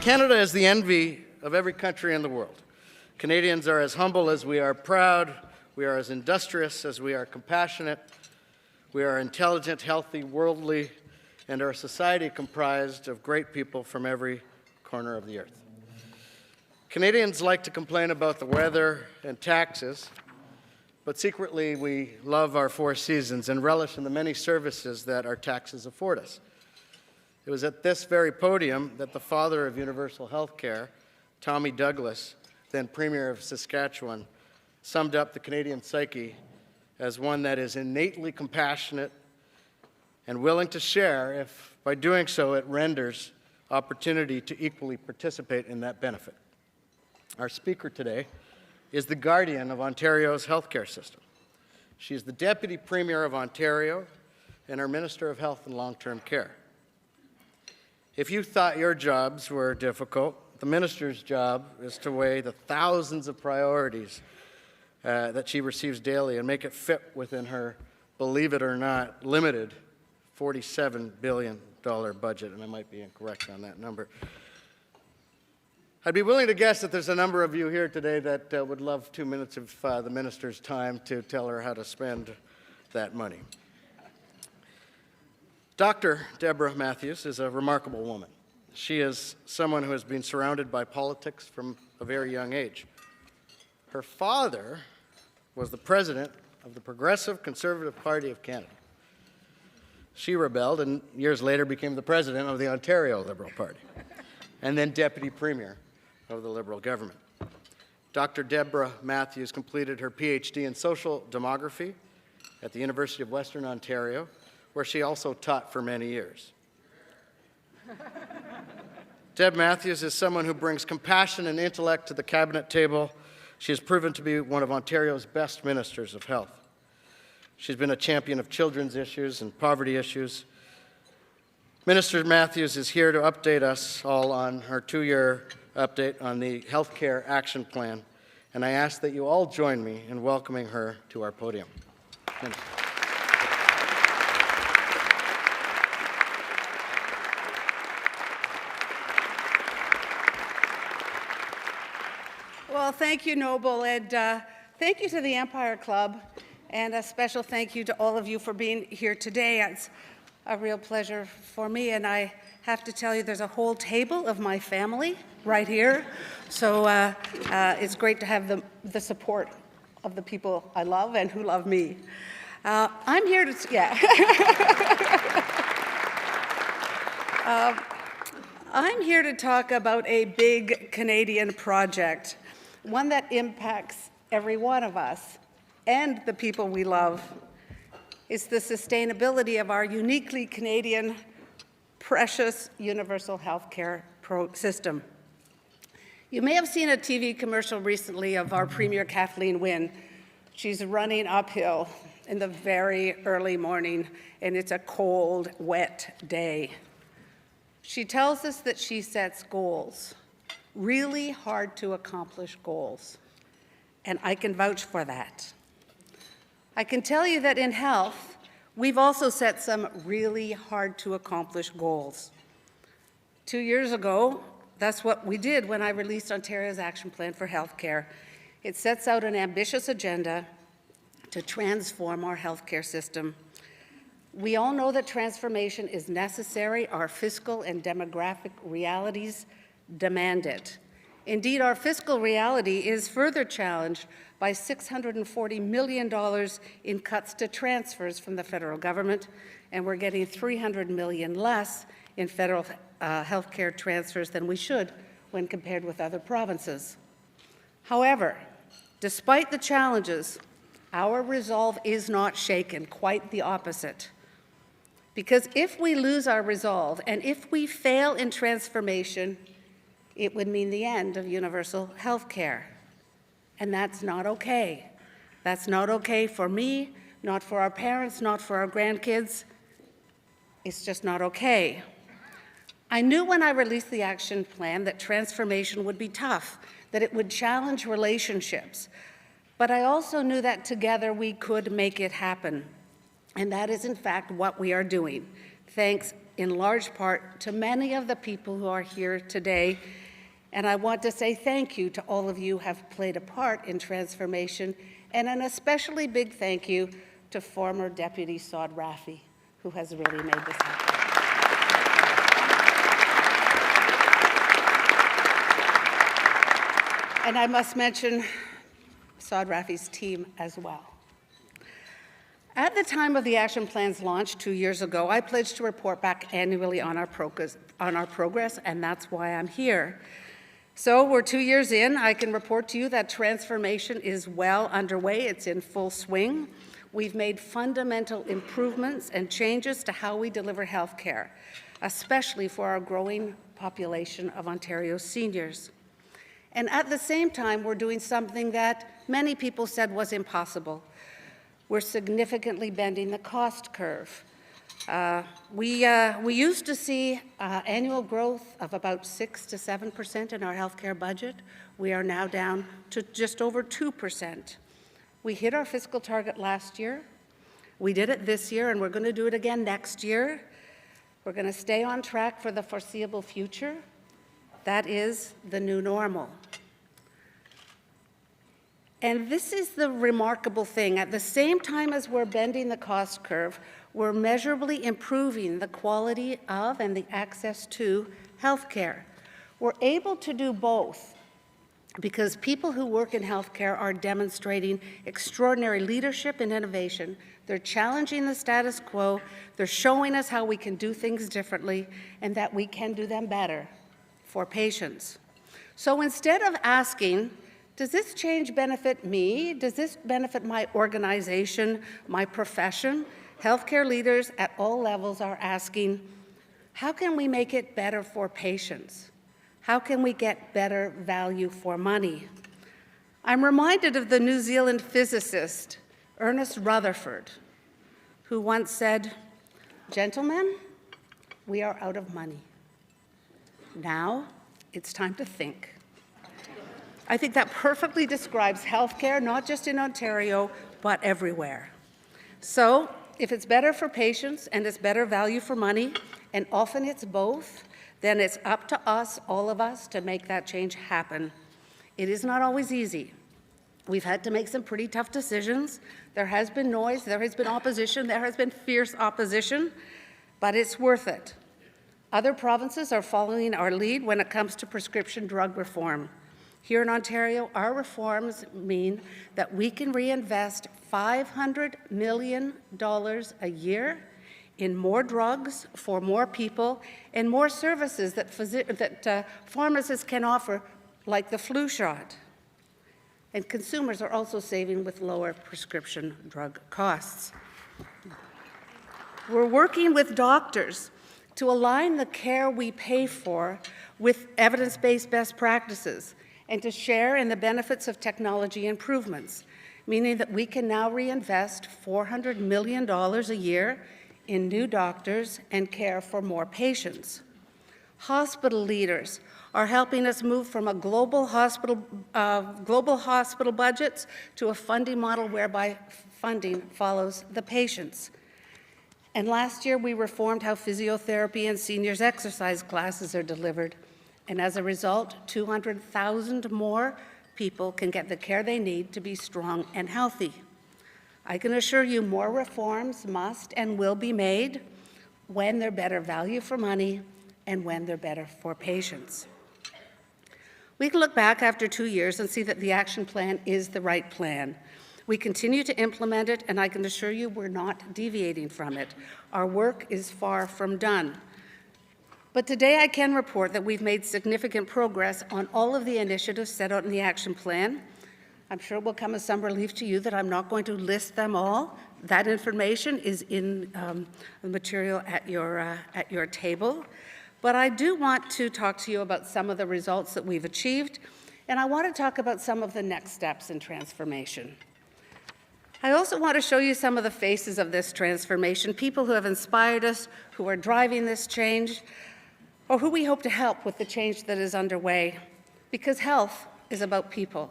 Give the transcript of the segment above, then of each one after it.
Canada is the envy of every country in the world. Canadians are as humble as we are proud. We are as industrious as we are compassionate. We are intelligent, healthy, worldly, and are a society comprised of great people from every corner of the earth. Canadians like to complain about the weather and taxes, but secretly we love our four seasons and relish in the many services that our taxes afford us. It was at this very podium that the father of universal health care, Tommy Douglas, then Premier of Saskatchewan, summed up the Canadian psyche as one that is innately compassionate and willing to share if, by doing so, it renders opportunity to equally participate in that benefit. Our speaker today is the guardian of Ontario's healthcare system. She is the Deputy Premier of Ontario and our Minister of Health and Long-Term Care. If you thought your jobs were difficult, the minister's job is to weigh the thousands of priorities that she receives daily and make it fit within her, believe it or not, limited $47 billion budget, and I might be incorrect on that number. I'd be willing to guess that there's a number of you here today that would love 2 minutes of the minister's time to tell her how to spend that money. Dr. Deb Matthews is a remarkable woman. She is someone who has been surrounded by politics from a very young age. Her father was the president of the Progressive Conservative Party of Canada. She rebelled and years later became the president of the Ontario Liberal Party and then deputy premier of the Liberal government. Dr. Deborah Matthews completed her PhD in social demography at the University of Western Ontario, where she also taught for many years. Deb Matthews is someone who brings compassion and intellect to the cabinet table. She has proven to be one of Ontario's best ministers of health. She's been a champion of children's issues and poverty issues. Minister Matthews is here to update us all on her 2-year update on the Healthcare Action Plan, and I ask that you all join me in welcoming her to our podium. Minister. Well, thank you, Noble, and thank you to the Empire Club, and a special thank you to all of you for being here today. It's a real pleasure for me, and I have to tell you there's a whole table of my family right here, so it's great to have the support of the people I love and who love me. I'm here to, I'm here to talk about a big Canadian project, one that impacts every one of us and the people we love. It's the sustainability of our uniquely Canadian, precious universal health care system. You may have seen a TV commercial recently of our Premier Kathleen Wynne. She's running uphill in the very early morning, and it's a cold, wet day. She tells us that she sets goals, really hard to accomplish goals, and I can vouch for that. I can tell you that in health, we've also set some really hard to accomplish goals. 2 years ago, that's what we did when I released Ontario's Action Plan for Healthcare. It sets out an ambitious agenda to transform our healthcare system. We all know that transformation is necessary. Our fiscal and demographic realities demand it. Indeed, our fiscal reality is further challenged by $640 million in cuts to transfers from the federal government, and we're getting $300 million less in federal health care transfers than we should when compared with other provinces. However, despite the challenges, our resolve is not shaken, quite the opposite. Because if we lose our resolve and if we fail in transformation, it would mean the end of universal health care. And that's not okay. That's not okay for me, not for our parents, not for our grandkids. It's just not okay. I knew when I released the action plan that transformation would be tough, that it would challenge relationships. But I also knew that together we could make it happen. And that is, in fact, what we are doing, thanks in large part to many of the people who are here today. And I want to say thank you to all of you who have played a part in transformation, and an especially big thank you to former Deputy Saad Rafi, who has really made this happen. And I must mention Saad Rafi's team as well. At the time of the action plan's launch 2 years ago, I pledged to report back annually on our progress, and that's why I'm here. So we're 2 years in. I can report to you that transformation is well underway. It's in full swing. We've made fundamental improvements and changes to how we deliver health care, especially for our growing population of Ontario seniors. And at the same time, we're doing something that many people said was impossible. We're significantly bending the cost curve. We used to see annual growth of about 6 to 7% in our healthcare budget. We are now down to just over 2%. We hit our fiscal target last year. We did it this year, and we're going to do it again next year. We're going to stay on track for the foreseeable future. That is the new normal. And this is the remarkable thing. At the same time as we're bending the cost curve, we're measurably improving the quality of and the access to healthcare. We're able to do both because people who work in healthcare are demonstrating extraordinary leadership and innovation. They're challenging the status quo. They're showing us how we can do things differently and that we can do them better for patients. So instead of asking, does this change benefit me? Does this benefit my organization, my profession? Healthcare leaders at all levels are asking, how can we make it better for patients? How can we get better value for money? I'm reminded of the New Zealand physicist, Ernest Rutherford, who once said, "Gentlemen, we are out of money. Now it's time to think." I think that perfectly describes healthcare, not just in Ontario, but everywhere. So, if it's better for patients and it's better value for money, and often it's both, then it's up to us, all of us, to make that change happen. It is not always easy. We've had to make some pretty tough decisions. There has been noise, there has been opposition, there has been fierce opposition, but it's worth it. Other provinces are following our lead when it comes to prescription drug reform. Here in Ontario, our reforms mean that we can reinvest $500 million a year in more drugs for more people and more services that pharmacists can offer, like the flu shot. And consumers are also saving with lower prescription drug costs. We're working with doctors to align the care we pay for with evidence-based best practices and to share in the benefits of technology improvements, meaning that we can now reinvest $400 million a year in new doctors and care for more patients. Hospital leaders are helping us move from a global hospital budgets to a funding model whereby funding follows the patients. And last year, we reformed how physiotherapy and seniors exercise classes are delivered. And as a result, 200,000 more people can get the care they need to be strong and healthy. I can assure you more reforms must and will be made when they're better value for money and when they're better for patients. We can look back after 2 years and see that the action plan is the right plan. We continue to implement it, and I can assure you we're not deviating from it. Our work is far from done. But today I can report that we've made significant progress on all of the initiatives set out in the action plan. I'm sure it will come as some relief to you that I'm not going to list them all. That information is in the material at your table. But I do want to talk to you about some of the results that we've achieved, and I want to talk about some of the next steps in transformation. I also want to show you some of the faces of this transformation, people who have inspired us, who are driving this change, or who we hope to help with the change that is underway, because health is about people.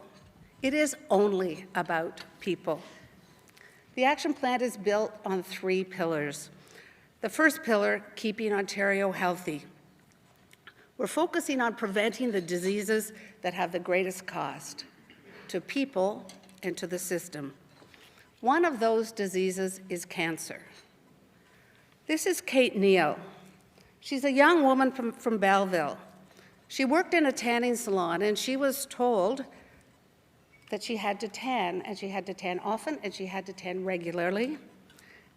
It is only about people. The action plan is built on 3 pillars: The first pillar, keeping Ontario healthy. We're focusing on preventing the diseases that have the greatest cost to people and to the system. One of those diseases is cancer. This is Kate Neal. She's a young woman from Belleville. She worked in a tanning salon, and she was told that she had to tan, and she had to tan often, and she had to tan regularly.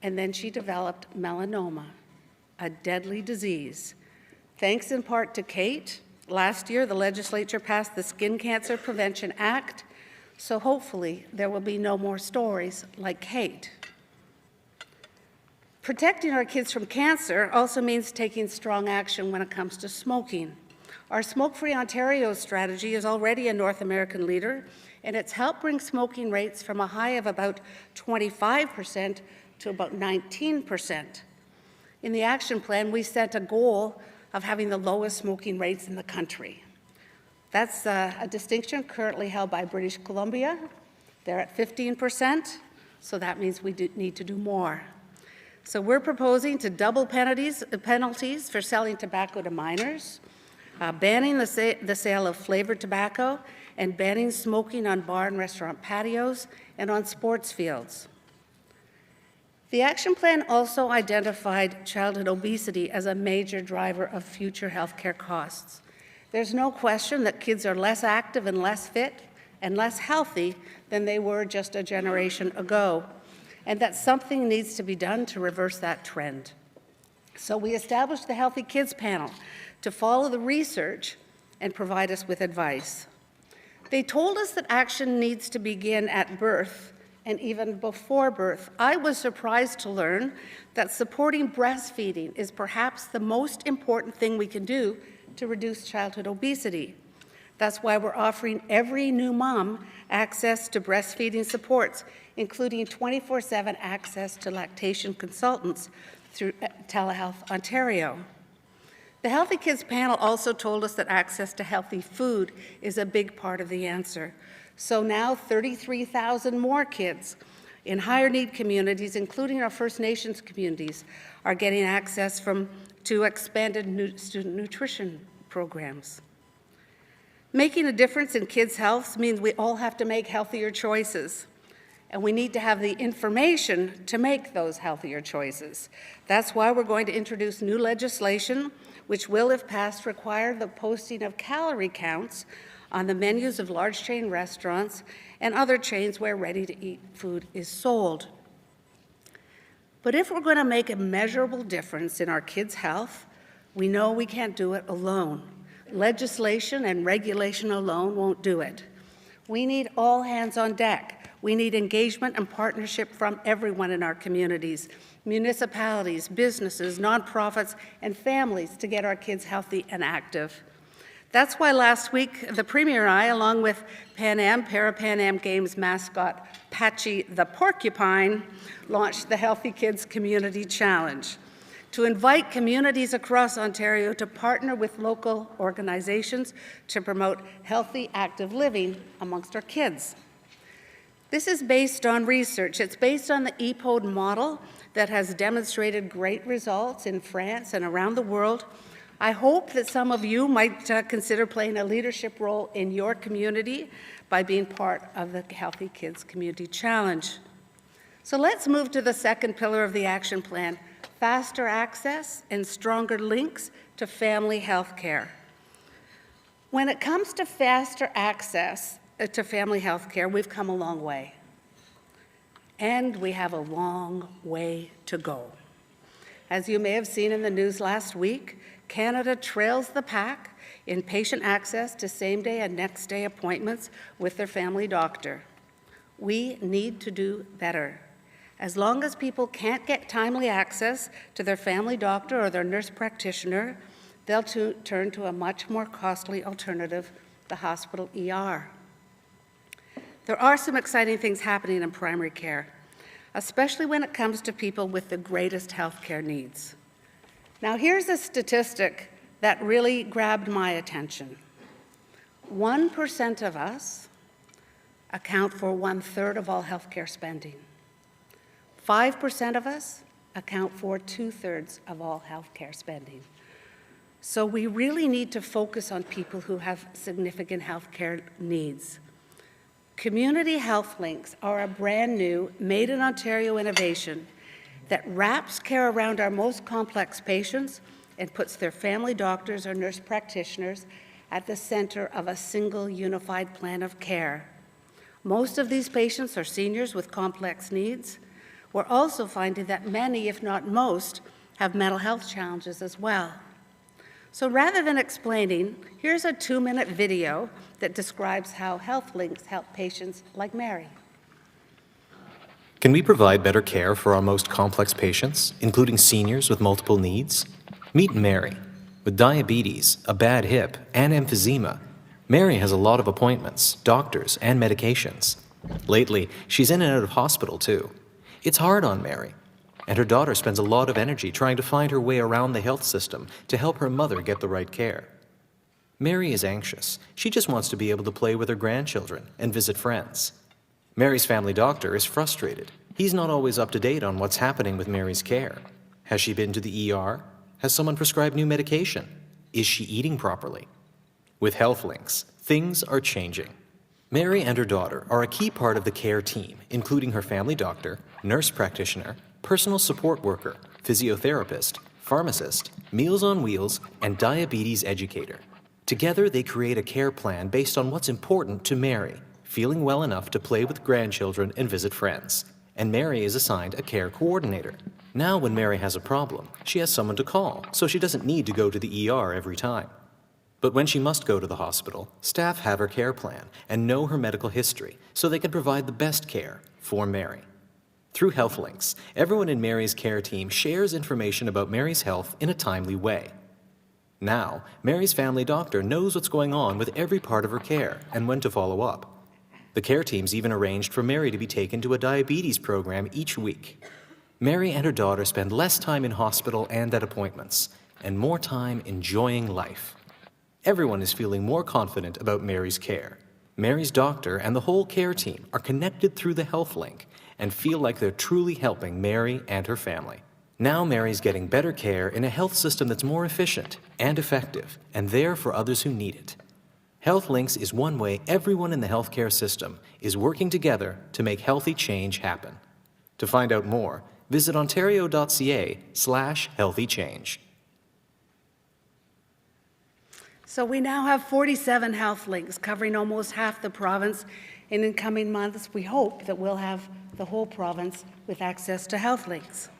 And then she developed melanoma, a deadly disease. Thanks in part to Kate, last year the legislature passed the Skin Cancer Prevention Act, so hopefully there will be no more stories like Kate. Protecting our kids from cancer also means taking strong action when it comes to smoking. Our Smoke-Free Ontario strategy is already a North American leader, and it's helped bring smoking rates from a high of about 25% to about 19%. In the action plan, we set a goal of having the lowest smoking rates in the country. That's a distinction currently held by British Columbia. They're at 15%, so that means we need to do more. So we're proposing to double penalties for selling tobacco to minors, banning the sale of flavored tobacco, and banning smoking on bar and restaurant patios and on sports fields. The action plan also identified childhood obesity as a major driver of future healthcare costs. There's no question that kids are less active and less fit and less healthy than they were just a generation ago, and that something needs to be done to reverse that trend. So we established the Healthy Kids Panel to follow the research and provide us with advice. They told us that action needs to begin at birth and even before birth. I was surprised to learn that supporting breastfeeding is perhaps the most important thing we can do to reduce childhood obesity. That's why we're offering every new mom access to breastfeeding supports, including 24/7 access to lactation consultants through Telehealth Ontario. The Healthy Kids Panel also told us that access to healthy food is a big part of the answer. So now 33,000 more kids in higher need communities, including our First Nations communities, are getting access to expanded student nutrition programs. Making a difference in kids' health means we all have to make healthier choices, and we need to have the information to make those healthier choices. That's why we're going to introduce new legislation, which will, if passed, require the posting of calorie counts on the menus of large chain restaurants and other chains where ready-to-eat food is sold. But if we're going to make a measurable difference in our kids' health, we know we can't do it alone. Legislation and regulation alone won't do it. We need all hands on deck. We need engagement and partnership from everyone in our communities, municipalities, businesses, nonprofits, and families to get our kids healthy and active. That's why last week, the Premier and I, along with Para-Pan Am Games mascot Patchy the Porcupine, launched the Healthy Kids Community Challenge to invite communities across Ontario to partner with local organizations to promote healthy, active living amongst our kids. This is based on research. It's based on the EPOD model that has demonstrated great results in France and around the world. I hope that some of you might consider playing a leadership role in your community by being part of the Healthy Kids Community Challenge. So let's move to the second pillar of the action plan, faster access and stronger links to family health care. When it comes to faster access to family health care, we've come a long way. And we have a long way to go. As you may have seen in the news last week, Canada trails the pack in patient access to same-day and next-day appointments with their family doctor. We need to do better. As long as people can't get timely access to their family doctor or their nurse practitioner, they'll turn to a much more costly alternative, the hospital ER. There are some exciting things happening in primary care, especially when it comes to people with the greatest health care needs. Now, here's a statistic that really grabbed my attention. 1% of us account for 1/3 of all healthcare spending. 5% of us account for 2/3 of all healthcare spending. So we really need to focus on people who have significant healthcare needs. Community health links are a brand new, made in Ontario innovation that wraps care around our most complex patients and puts their family doctors or nurse practitioners at the center of a single unified plan of care. Most of these patients are seniors with complex needs. We're also finding that many, if not most, have mental health challenges as well. So rather than explaining, here's a 2-minute video that describes how health links help patients like Mary. Can we provide better care for our most complex patients, including seniors with multiple needs? Meet Mary. With diabetes, a bad hip, and emphysema, Mary has a lot of appointments, doctors, and medications. Lately, she's in and out of hospital too. It's hard on Mary, and her daughter spends a lot of energy trying to find her way around the health system to help her mother get the right care. Mary is anxious. She just wants to be able to play with her grandchildren and visit friends. Mary's family doctor is frustrated. He's not always up to date on what's happening with Mary's care. Has she been to the ER? Has someone prescribed new medication? Is she eating properly? With HealthLinks, things are changing. Mary and her daughter are a key part of the care team, including her family doctor, nurse practitioner, personal support worker, physiotherapist, pharmacist, Meals on Wheels, and diabetes educator. Together, they create a care plan based on what's important to Mary, feeling well enough to play with grandchildren and visit friends. And Mary is assigned a care coordinator. Now when Mary has a problem, she has someone to call, so she doesn't need to go to the ER every time. But when she must go to the hospital, staff have her care plan and know her medical history, so they can provide the best care for Mary. Through HealthLinks, everyone in Mary's care team shares information about Mary's health in a timely way. Now, Mary's family doctor knows what's going on with every part of her care and when to follow up. The care team's even arranged for Mary to be taken to a diabetes program each week. Mary and her daughter spend less time in hospital and at appointments, and more time enjoying life. Everyone is feeling more confident about Mary's care. Mary's doctor and the whole care team are connected through the health link and feel like they're truly helping Mary and her family. Now Mary's getting better care in a health system that's more efficient and effective and there for others who need it. HealthLinks is one way everyone in the healthcare system is working together to make healthy change happen. To find out more, visit ontario.ca/healthychange. So we now have 47 health links covering almost half the province, and in coming months, we hope that we'll have the whole province with access to health links.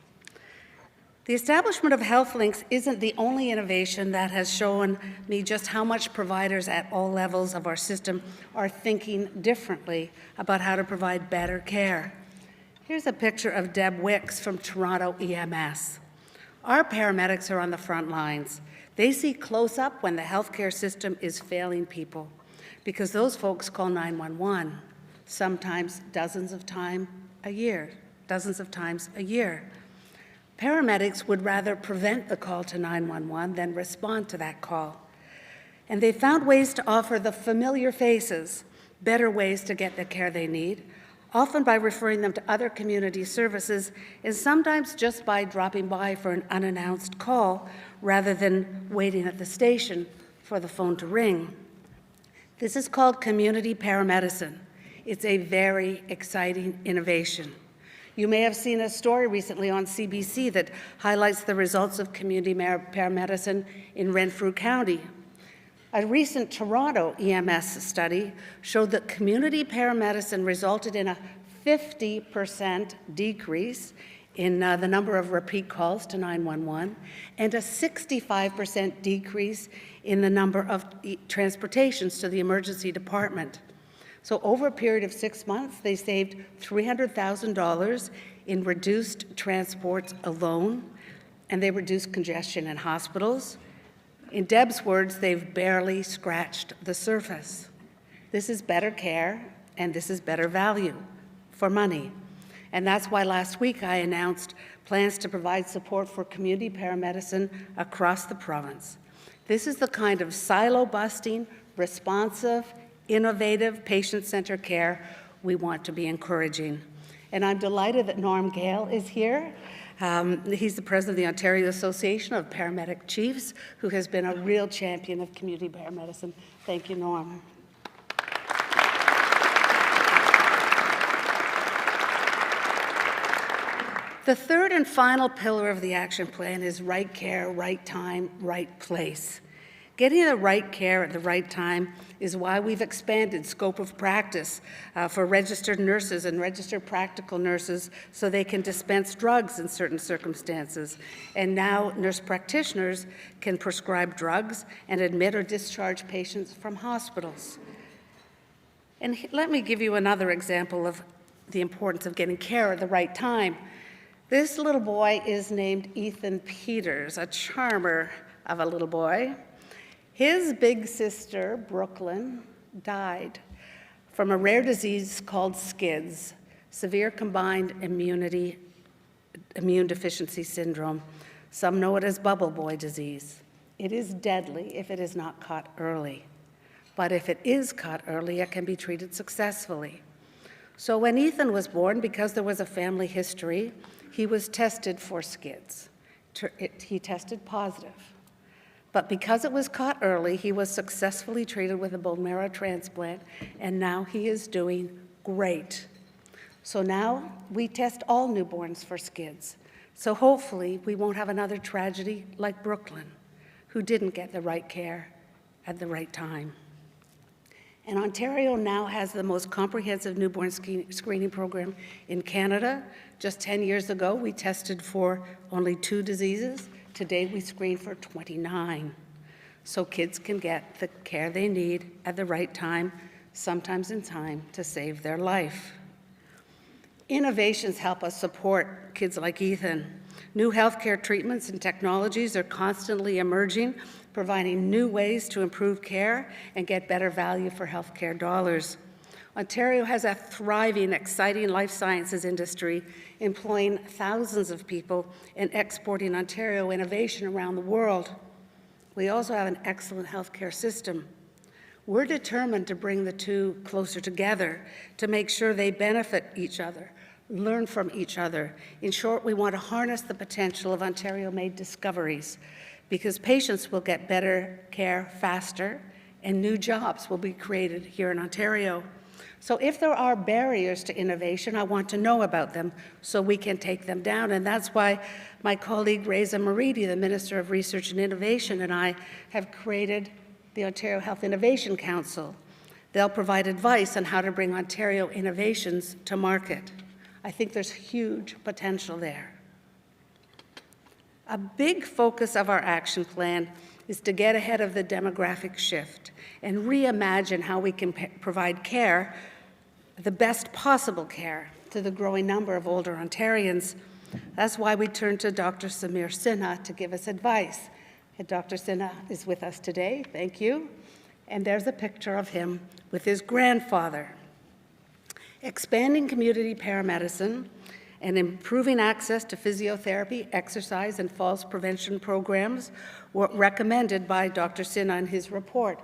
The establishment of health links isn't the only innovation that has shown me just how much providers at all levels of our system are thinking differently about how to provide better care. Here's a picture of Deb Wicks from Toronto EMS. Our paramedics are on the front lines. They see close up when the healthcare system is failing people, because those folks call 911, sometimes dozens of times a year. Paramedics would rather prevent the call to 911 than respond to that call. And they found ways to offer the familiar faces better ways to get the care they need, often by referring them to other community services, and sometimes just by dropping by for an unannounced call rather than waiting at the station for the phone to ring. This is called community paramedicine. It's a very exciting innovation. You may have seen a story recently on CBC that highlights the results of community paramedicine in Renfrew County. A recent Toronto EMS study showed that community paramedicine resulted in a 50% decrease in the number of repeat calls to 911 and a 65% decrease in the number of transportations to the emergency department. So over a period of 6 months, they saved $300,000 in reduced transports alone, and they reduced congestion in hospitals. In Deb's words, they've barely scratched the surface. This is better care, and this is better value for money. And that's why last week I announced plans to provide support for community paramedicine across the province. This is the kind of silo-busting, responsive, innovative, patient-centered care we want to be encouraging. And I'm delighted that Norm Gale is here. He's the president of the Ontario Association of Paramedic Chiefs, who has been a real champion of community paramedicine. Thank you, Norm. The third and final pillar of the action plan is right care, right time, right place. Getting the right care at the right time is why we've expanded scope of practice for registered nurses and registered practical nurses so they can dispense drugs in certain circumstances. And now nurse practitioners can prescribe drugs and admit or discharge patients from hospitals. And let me give you another example of the importance of getting care at the right time. This little boy is named Ethan Peters, a charmer of a little boy. His big sister, Brooklyn, died from a rare disease called SCIDS, severe combined immune deficiency syndrome. Some know it as bubble boy disease. It is deadly if it is not caught early. But if it is caught early, it can be treated successfully. So when Ethan was born, because there was a family history, he was tested for SCIDS. He tested positive. But because it was caught early, he was successfully treated with a bone marrow transplant, and now he is doing great. So now we test all newborns for SCIDS. So hopefully we won't have another tragedy like Brooklyn, who didn't get the right care at the right time. And Ontario now has the most comprehensive newborn screening program in Canada. Just 10 years ago, we tested for only 2 diseases. Today, we screen for 29. So kids can get the care they need at the right time, sometimes in time to save their life. Innovations help us support kids like Ethan. New healthcare treatments and technologies are constantly emerging, providing new ways to improve care and get better value for healthcare dollars. Ontario has a thriving, exciting life sciences industry, employing thousands of people and exporting Ontario innovation around the world. We also have an excellent healthcare system. We're determined to bring the two closer together to make sure they benefit each other, learn from each other. In short, we want to harness the potential of Ontario-made discoveries because patients will get better care faster and new jobs will be created here in Ontario. So if there are barriers to innovation, I want to know about them so we can take them down. And that's why my colleague Reza Maridi, the Minister of Research and Innovation, and I have created the Ontario Health Innovation Council. They'll provide advice on how to bring Ontario innovations to market. I think there's huge potential there. A big focus of our action plan is to get ahead of the demographic shift and reimagine how we can provide care, the best possible care, to the growing number of older Ontarians. That's why we turn to Dr. Samir Sinha to give us advice. And Dr. Sinha is with us today, thank you. And there's a picture of him with his grandfather. Expanding community paramedicine and improving access to physiotherapy, exercise, and falls prevention programs were recommended by Dr. Sinha in his report,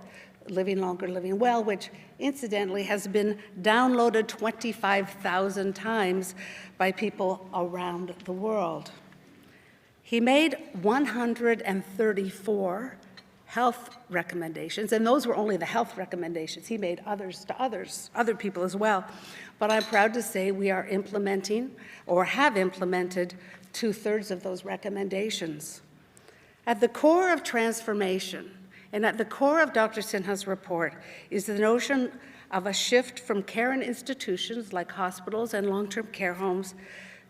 Living Longer, Living Well, which incidentally has been downloaded 25,000 times by people around the world. He made 134 health recommendations, and those were only the health recommendations. He made others to other people as well. But I'm proud to say we are implementing or have implemented 2/3 of those recommendations. At the core of transformation and at the core of Dr. Sinha's report is the notion of a shift from care in institutions like hospitals and long-term care homes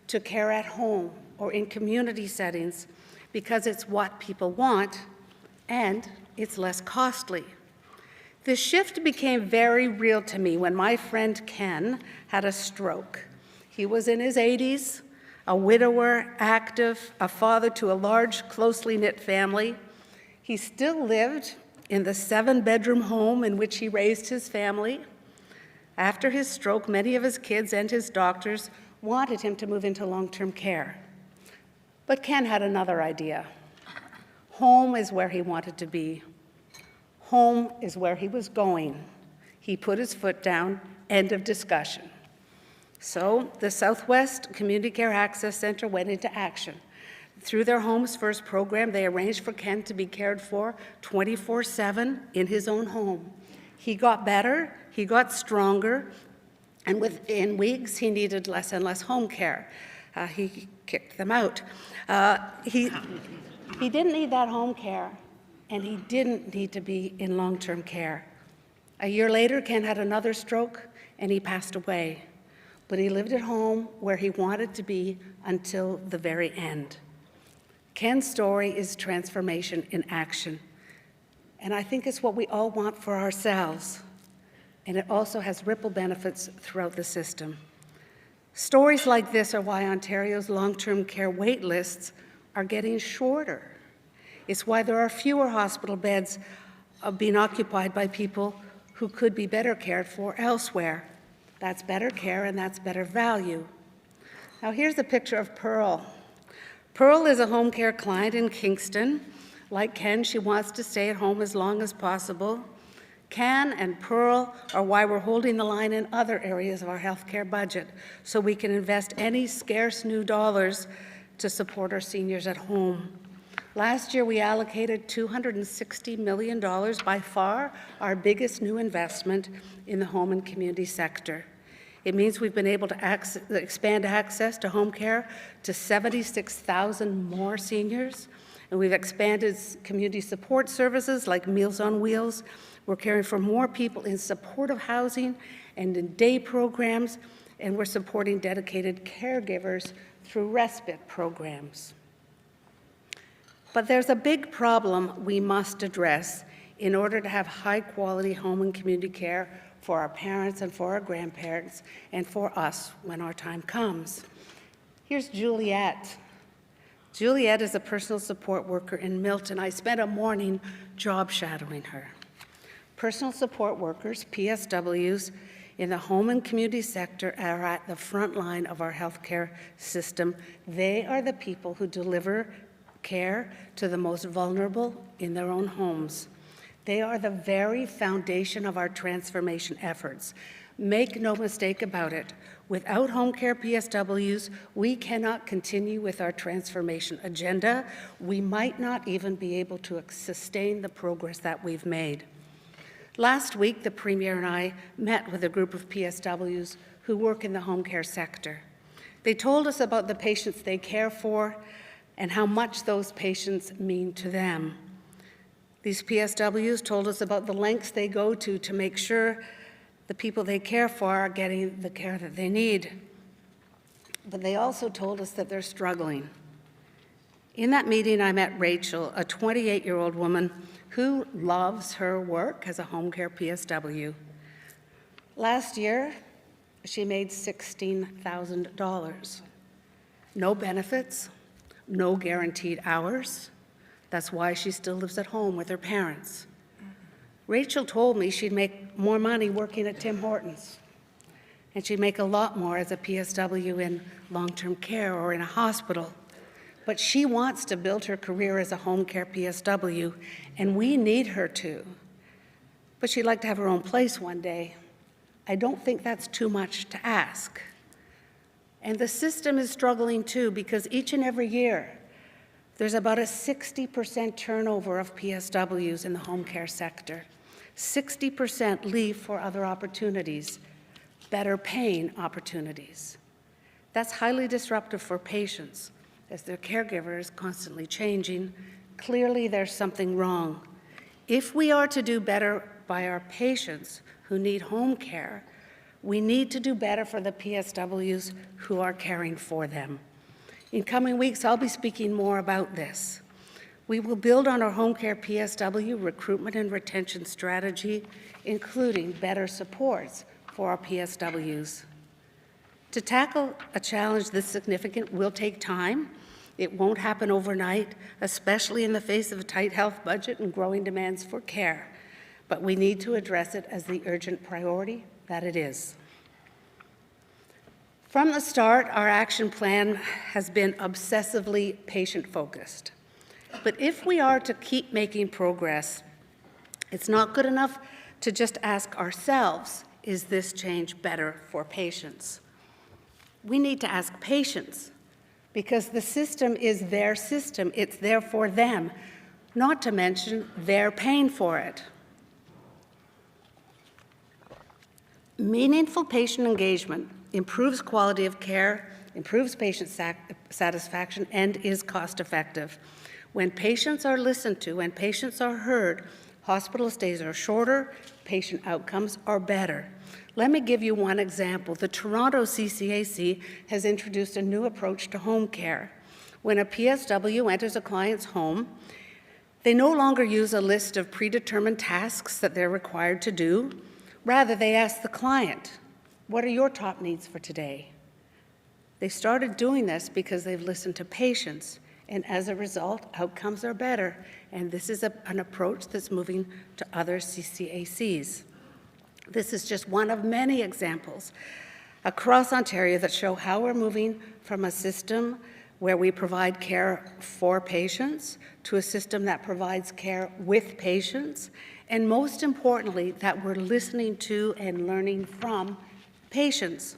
to care at home or in community settings because it's what people want and it's less costly. The shift became very real to me when my friend Ken had a stroke. He was in his 80s, a widower, active, a father to a large, closely knit family. He still lived in the 7-bedroom home in which he raised his family. After his stroke, many of his kids and his doctors wanted him to move into long-term care. But Ken had another idea. Home is where he wanted to be. Home is where he was going. He put his foot down, end of discussion. So the Southwest Community Care Access Centre went into action. Through their Homes First program, they arranged for Ken to be cared for 24/7 in his own home. He got better, he got stronger, and within weeks, he needed less and less home care. He kicked them out. He didn't need that home care, and he didn't need to be in long-term care. A year later, Ken had another stroke, and he passed away. But he lived at home where he wanted to be until the very end. Ken's story is transformation in action. And I think it's what we all want for ourselves. And it also has ripple benefits throughout the system. Stories like this are why Ontario's long-term care wait lists are getting shorter. It's why there are fewer hospital beds being occupied by people who could be better cared for elsewhere. That's better care and that's better value. Now here's a picture of Pearl. Pearl is a home care client in Kingston. Like Ken, she wants to stay at home as long as possible. Ken and Pearl are why we're holding the line in other areas of our healthcare budget, so we can invest any scarce new dollars to support our seniors at home. Last year, we allocated $260 million, by far our biggest new investment in the home and community sector. It means we've been able to expand access to home care to 76,000 more seniors, and we've expanded community support services like Meals on Wheels. We're caring for more people in supportive housing and in day programs, and we're supporting dedicated caregivers through respite programs. But there's a big problem we must address in order to have high-quality home and community care for our parents and for our grandparents and for us when our time comes. Here's Juliet. Juliet is a personal support worker in Milton. I spent a morning job shadowing her. Personal support workers, PSWs, in the home and community sector are at the front line of our healthcare system. They are the people who deliver care to the most vulnerable in their own homes. They are the very foundation of our transformation efforts. Make no mistake about it, without home care PSWs, we cannot continue with our transformation agenda. We might not even be able to sustain the progress that we've made. Last week, the Premier and I met with a group of PSWs who work in the home care sector. They told us about the patients they care for and how much those patients mean to them. These PSWs told us about the lengths they go to make sure the people they care for are getting the care that they need. But they also told us that they're struggling. In that meeting, I met Rachel, a 28-year-old woman who loves her work as a home care PSW. Last year, she made $16,000. No benefits, no guaranteed hours. That's why she still lives at home with her parents. Rachel told me she'd make more money working at Tim Hortons, and she'd make a lot more as a PSW in long-term care or in a hospital. But she wants to build her career as a home care PSW, and we need her to. But she'd like to have her own place one day. I don't think that's too much to ask. And the system is struggling too, because each and every year, there's about a 60% turnover of PSWs in the home care sector. 60% leave for other opportunities, better paying opportunities. That's highly disruptive for patients, as their caregiver is constantly changing. Clearly, there's something wrong. If we are to do better by our patients who need home care, we need to do better for the PSWs who are caring for them. In coming weeks, I'll be speaking more about this. We will build on our home care PSW recruitment and retention strategy, including better supports for our PSWs. To tackle a challenge this significant will take time. It won't happen overnight, especially in the face of a tight health budget and growing demands for care. But we need to address it as the urgent priority that it is. From the start, our action plan has been obsessively patient-focused. But if we are to keep making progress, it's not good enough to just ask ourselves, is this change better for patients? we need to ask patients, because the system is their system. It's there for them, not to mention they're paying for it. Meaningful patient engagement improves quality of care, improves patient satisfaction, and is cost-effective. When patients are listened to, when patients are heard, hospital stays are shorter, patient outcomes are better. Let me give you one example. The Toronto CCAC has introduced a new approach to home care. When a PSW enters a client's home, they no longer use a list of predetermined tasks that they're required to do. Rather, they ask the client, "What are your top needs for today?" They started doing this because they've listened to patients, and as a result, outcomes are better. And this is an approach that's moving to other CCACs. This is just one of many examples across Ontario that show how we're moving from a system where we provide care for patients to a system that provides care with patients, and most importantly, that we're listening to and learning from patients.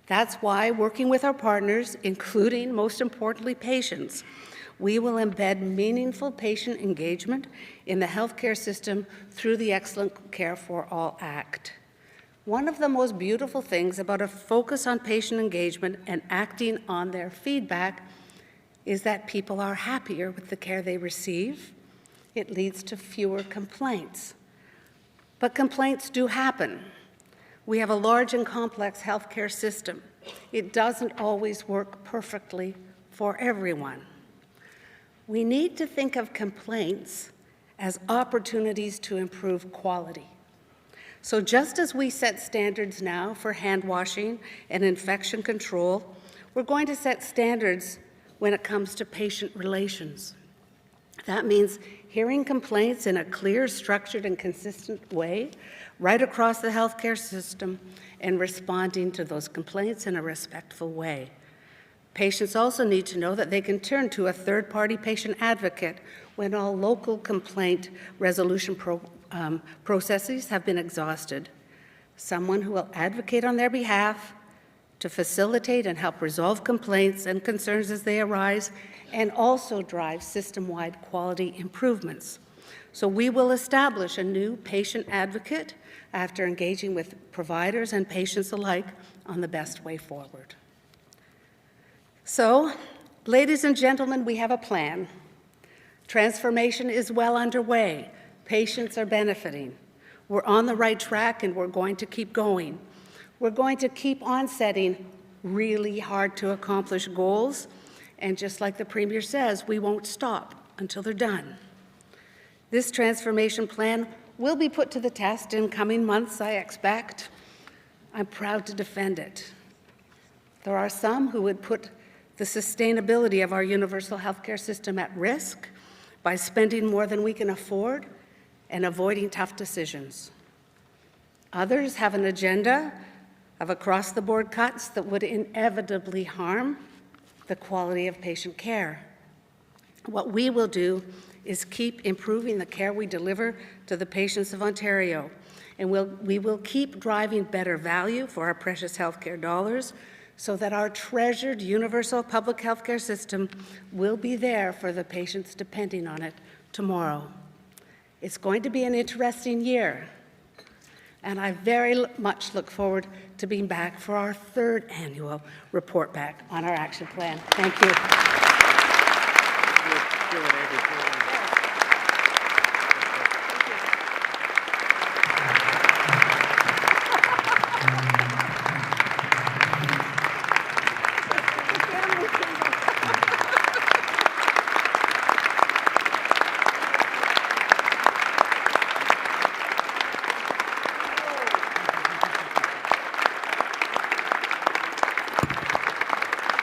That's why, working with our partners, including, most importantly, patients, we will embed meaningful patient engagement in the healthcare system through the Excellent Care for All Act. One of the most beautiful things about a focus on patient engagement and acting on their feedback is that people are happier with the care they receive. It leads to fewer complaints. But complaints do happen. We have a large and complex healthcare system. It doesn't always work perfectly for everyone. We need to think of complaints as opportunities to improve quality. So just as we set standards now for hand washing and infection control, we're going to set standards when it comes to patient relations. That means hearing complaints in a clear, structured, and consistent way right across the healthcare system and responding to those complaints in a respectful way. Patients also need to know that they can turn to a third-party patient advocate when all local complaint resolution processes have been exhausted. Someone who will advocate on their behalf to facilitate and help resolve complaints and concerns as they arise, and also drive system-wide quality improvements. So we will establish a new patient advocate after engaging with providers and patients alike on the best way forward. So, ladies and gentlemen, we have a plan. Transformation is well underway. Patients are benefiting. We're on the right track, and we're going to keep going. We're going to keep on setting really hard to accomplish goals, and just like the Premier says, we won't stop until they're done. This transformation plan will be put to the test in coming months, I expect. I'm proud to defend it. There are some who would put the sustainability of our universal healthcare system at risk by spending more than we can afford and avoiding tough decisions. Others have an agenda of across-the-board cuts that would inevitably harm the quality of patient care. What we will do is keep improving the care we deliver to the patients of Ontario, and we will keep driving better value for our precious healthcare dollars so that our treasured universal public healthcare system will be there for the patients depending on it tomorrow. It's going to be an interesting year, and I very much look forward to being back for our third annual report back on our action plan. Thank you.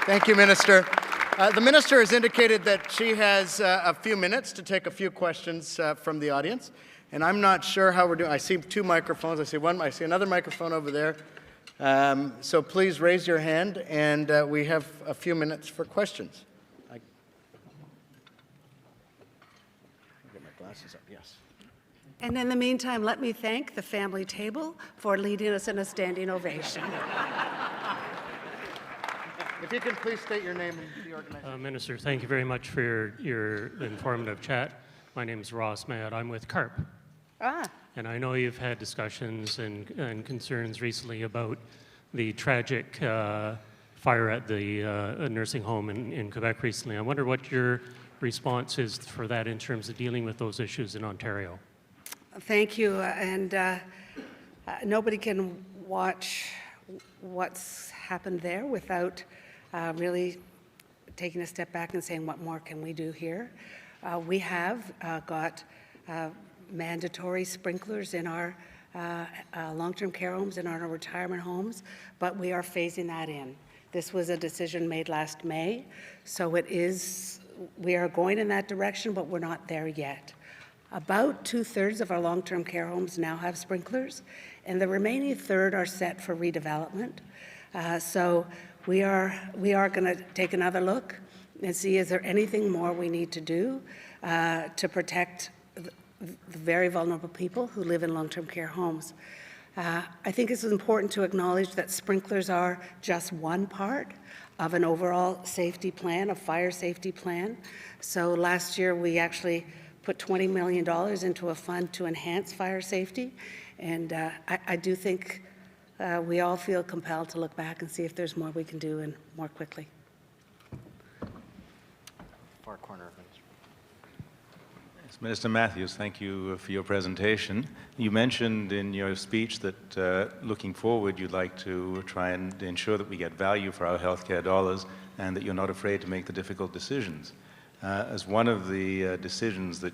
Thank you, Minister. The Minister has indicated that she has a few minutes to take a few questions from the audience, and I'm not sure how we're doing. I see two microphones. I see another microphone over there. So please raise your hand, and we have a few minutes for questions. I'll get my glasses up, yes. And in the meantime, let me thank the family table for leading us in a standing ovation. If you can please state your name and the organization. Minister, thank you very much for your informative chat. My name is Ross Matt. I'm with CARP. And I know you've had discussions and concerns recently about the tragic fire at the nursing home in Quebec recently. I wonder what your response is for that in terms of dealing with those issues in Ontario. Thank you. And nobody can watch what's happened there without really taking a step back and saying, what more can we do here? We have got mandatory sprinklers in our long-term care homes and our retirement homes, but we are phasing that in. This was a decision made last May, so we are going in that direction, but we're not there yet. About 2/3 of our long-term care homes now have sprinklers, and the remaining third are set for redevelopment. So we are going to take another look and see, is there anything more we need to do to protect the very vulnerable people who live in long-term care homes. I think it's important to acknowledge that sprinklers are just one part of an overall safety plan, a fire safety plan. So last year we actually put $20 million into a fund to enhance fire safety, and I do think we all feel compelled to look back and see if there's more we can do and more quickly. Far corner of Minister. Minister Matthews, thank you for your presentation. You mentioned in your speech that looking forward, you'd like to try and ensure that we get value for our healthcare dollars and that you're not afraid to make the difficult decisions. As one of the decisions that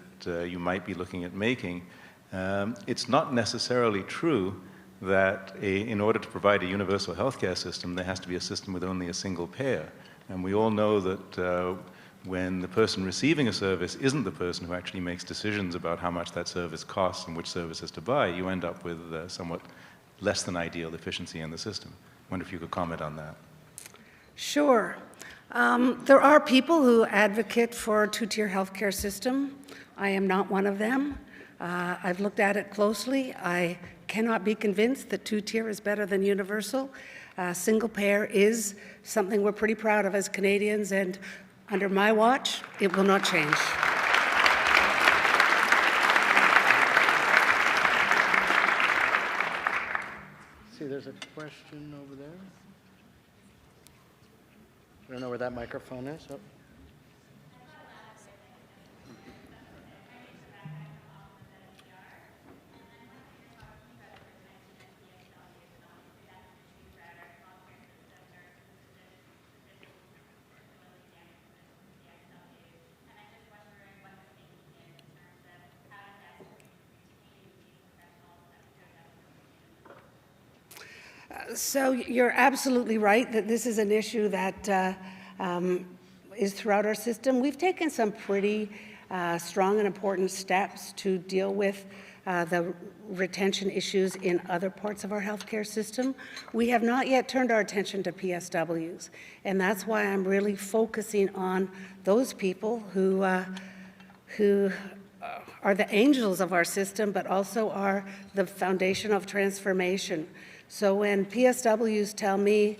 you might be looking at making, it's not necessarily true that in order to provide a universal healthcare system, there has to be a system with only a single payer. And we all know that when the person receiving a service isn't the person who actually makes decisions about how much that service costs and which services to buy, you end up with somewhat less than ideal efficiency in the system. I wonder if you could comment on that. Sure. There are people who advocate for a two-tier healthcare system. I am not one of them. I've looked at it closely. I cannot be convinced that two-tier is better than universal. Single payer is something we're pretty proud of as Canadians, and under my watch, it will not change. See, there's a question over there. I don't know where that microphone is. Oh. So you're absolutely right that this is an issue that is throughout our system. We've taken some pretty strong and important steps to deal with the retention issues in other parts of our healthcare system. We have not yet turned our attention to PSWs, and that's why I'm really focusing on those people who are the angels of our system, but also are the foundation of transformation. So when PSWs tell me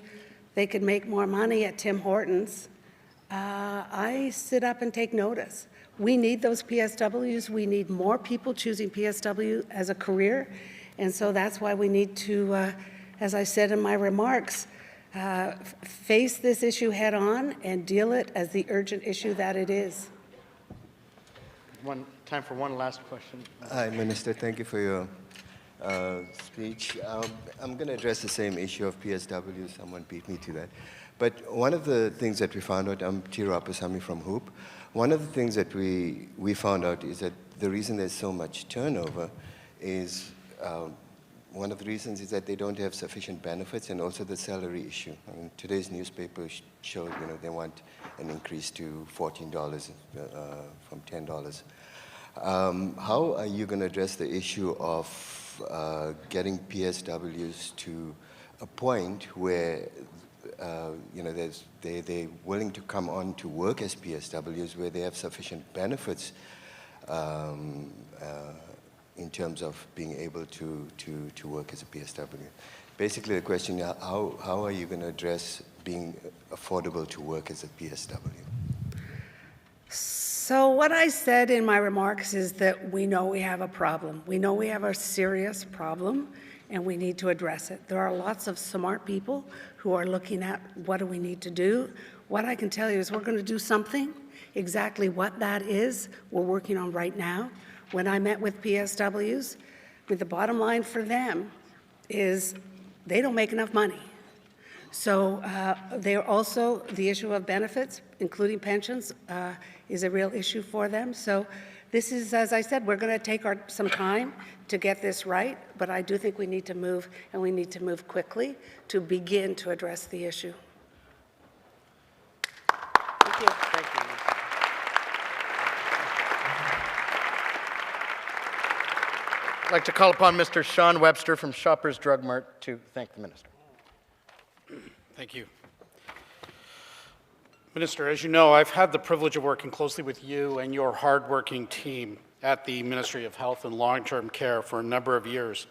they could make more money at Tim Hortons, I sit up and take notice. We need those PSWs. We need more people choosing PSW as a career. And so that's why we need to, as I said in my remarks, face this issue head on and deal it as the urgent issue that it is. Time for one last question. Hi, Minister. Thank you for your speech. I'm going to address the same issue of PSW. Someone beat me to that. But one of the things that we found out, I'm Chiro Apasami from HOOP, one of the things that we found out is that the reason there's so much turnover is, one of the reasons is that they don't have sufficient benefits and also the salary issue. I mean, today's newspaper showed, they want an increase to $14 from $10. How are you going to address the issue of getting PSWs to a point where they're willing to come on to work as PSWs, where they have sufficient benefits in terms of being able to work as a PSW? basically the question, how are you going to address being affordable to work as a PSW? So what I said in my remarks is that we know we have a problem. We know we have a serious problem, and we need to address it. There are lots of smart people who are looking at what do we need to do. What I can tell you is we're going to do something. Exactly what that is, we're working on right now. When I met with PSWs, the bottom line for them is they don't make enough money. So they're also, the issue of benefits, including pensions, is a real issue for them. So this is, as I said, we're going to take some time to get this right, but I do think we need to move, and we need to move quickly to begin to address the issue. Thank you. Thank you. I'd like to call upon Mr. Sean Webster from Shoppers Drug Mart to thank the minister. Thank you. Minister, as you know, I've had the privilege of working closely with you and your hardworking team at the Ministry of Health and Long-Term Care for a number of years,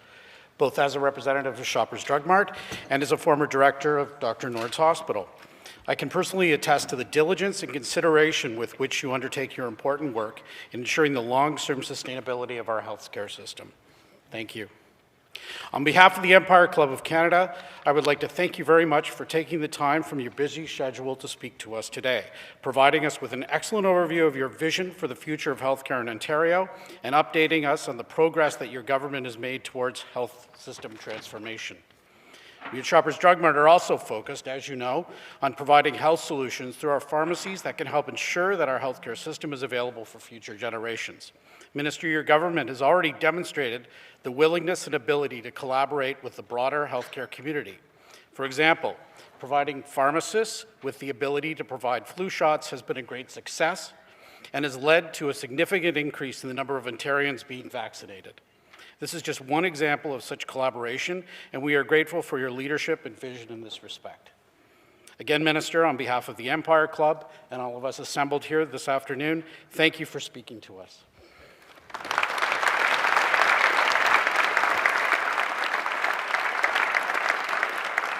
both as a representative of Shoppers Drug Mart and as a former director of Dr. Nord's Hospital. I can personally attest to the diligence and consideration with which you undertake your important work in ensuring the long-term sustainability of our healthcare system. Thank you. On behalf of the Empire Club of Canada, I would like to thank you very much for taking the time from your busy schedule to speak to us today, providing us with an excellent overview of your vision for the future of healthcare in Ontario, and updating us on the progress that your government has made towards health system transformation. We at Shoppers Drug Mart are also focused, as you know, on providing health solutions through our pharmacies that can help ensure that our healthcare system is available for future generations. Minister, your government has already demonstrated the willingness and ability to collaborate with the broader healthcare community. For example, providing pharmacists with the ability to provide flu shots has been a great success and has led to a significant increase in the number of Ontarians being vaccinated. This is just one example of such collaboration, and we are grateful for your leadership and vision in this respect. Again, Minister, on behalf of the Empire Club and all of us assembled here this afternoon, thank you for speaking to us.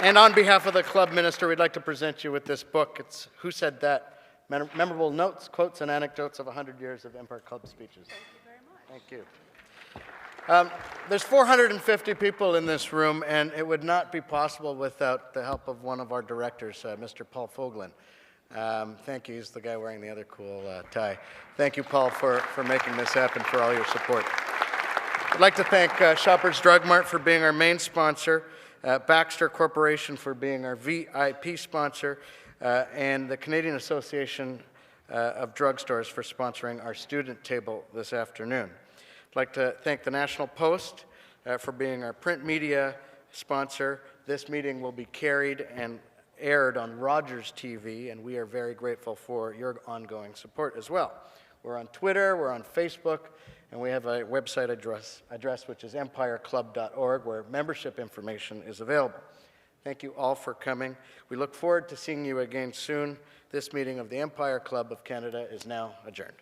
And on behalf of the club, Minister, we'd like to present you with this book. It's Who Said That? Memorable Notes, Quotes, and Anecdotes of 100 Years of Empire Club Speeches. Thank you very much. Thank you. There's 450 people in this room, and it would not be possible without the help of one of our directors, Mr. Paul Foglin. Thank you. He's the guy wearing the other cool tie. Thank you, Paul, for making this happen, for all your support. I'd like to thank Shoppers Drug Mart for being our main sponsor, Baxter Corporation for being our VIP sponsor, and the Canadian Association of Drugstores for sponsoring our student table this afternoon. I'd like to thank the National Post for being our print media sponsor. This meeting will be carried and aired on Rogers TV, and we are very grateful for your ongoing support as well. We're on Twitter, we're on Facebook, and we have a website address which is empireclub.org, where membership information is available. Thank you all for coming. We look forward to seeing you again soon. This meeting of the Empire Club of Canada is now adjourned.